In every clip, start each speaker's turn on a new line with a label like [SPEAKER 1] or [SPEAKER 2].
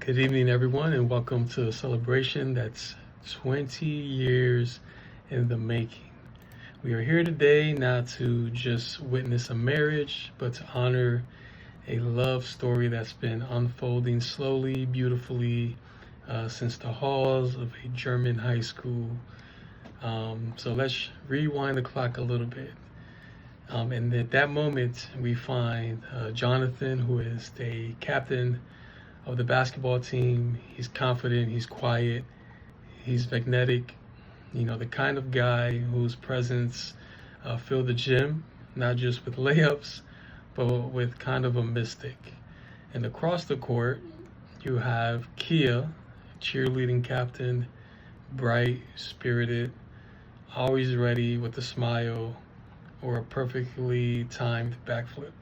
[SPEAKER 1] Good evening, everyone, and welcome to a celebration that's 20 years in the making. We are here today not to just witness a marriage, but to honor a love story that's been unfolding slowly, beautifully, since the halls of a German high school. So let's rewind the clock a little bit. And at that moment, we find Jonathan, who is the captain of the basketball team. He's confident, he's quiet, he's magnetic, the kind of guy whose presence filled the gym, not just with layups, but with kind of a mystic. And across the court, you have Kia, cheerleading captain, bright, spirited, always ready with a smile or a perfectly timed backflip.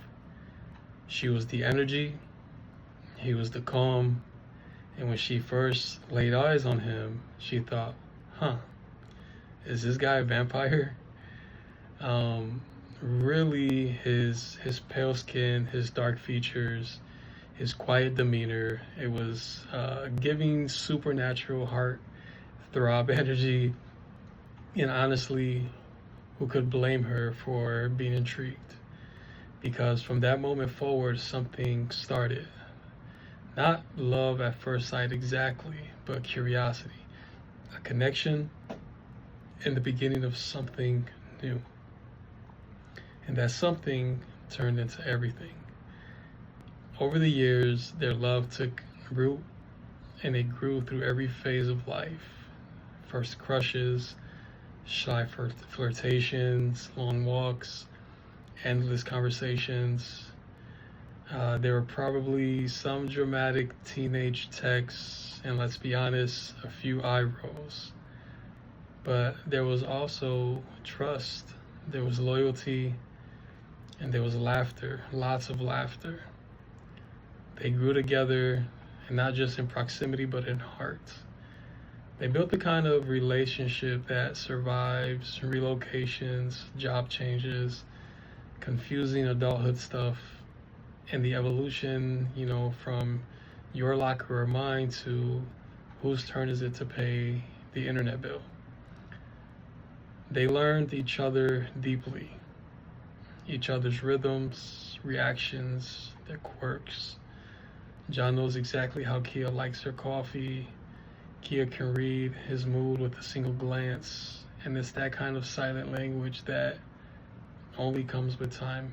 [SPEAKER 1] She was the energy, he was the calm, and when she first laid eyes on him, she thought, is this guy a vampire? Really, his pale skin, his dark features, his quiet demeanor, it was giving supernatural heart throb energy, and honestly, who could blame her for being intrigued? Because from that moment forward, something started. Not love at first sight exactly, but curiosity, a connection, and the beginning of something new. And that something turned into everything. Over the years, their love took root, and it grew through every phase of life. First crushes, shy flirtations, long walks, endless conversations. There were probably some dramatic teenage texts, and let's be honest, a few eye rolls. But there was also trust, there was loyalty, and there was laughter, lots of laughter. They grew together, and not just in proximity, but in heart. They built the kind of relationship that survives relocations, job changes, confusing adulthood stuff, and the evolution, from your locker or mine to whose turn is it to pay the internet bill. They learned each other deeply, each other's rhythms, reactions, their quirks. John knows exactly how Kia likes her coffee. Kia can read his mood with a single glance, and it's that kind of silent language that only comes with time.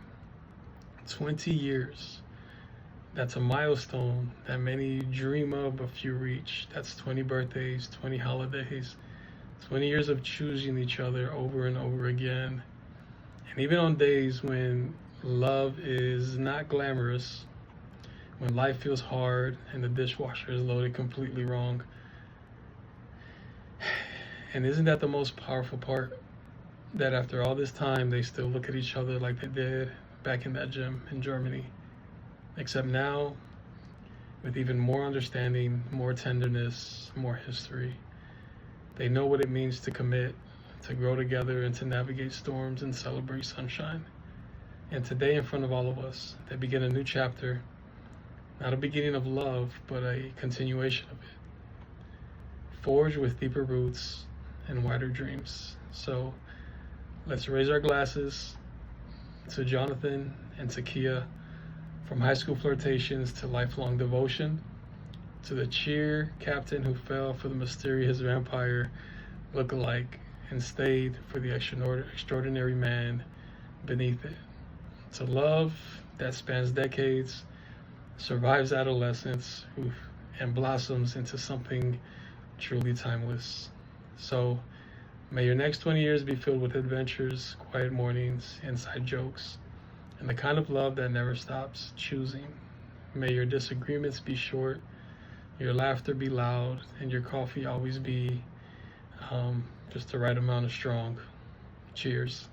[SPEAKER 1] 20 years. That's a milestone that many dream of, but few reach. That's 20 birthdays, 20 holidays, 20 years of choosing each other over and over again. And even on days when love is not glamorous, when life feels hard and the dishwasher is loaded completely wrong. And isn't that the most powerful part? That after all this time, they still look at each other like they did back in that gym in Germany. Except now, with even more understanding, more tenderness, more history. They know what it means to commit, to grow together, and to navigate storms and celebrate sunshine. And today, in front of all of us, they begin a new chapter, not a beginning of love, but a continuation of it, forged with deeper roots and wider dreams. So let's raise our glasses to Jonathan and to Kia, from high school flirtations to lifelong devotion, to the cheer captain who fell for the mysterious vampire look-alike and stayed for the extraordinary man beneath it. To love that spans decades, survives adolescence, and blossoms into something truly timeless. So may your next 20 years be filled with adventures, quiet mornings, inside jokes, and the kind of love that never stops choosing. May your disagreements be short, your laughter be loud, and your coffee always be just the right amount of strong. Cheers.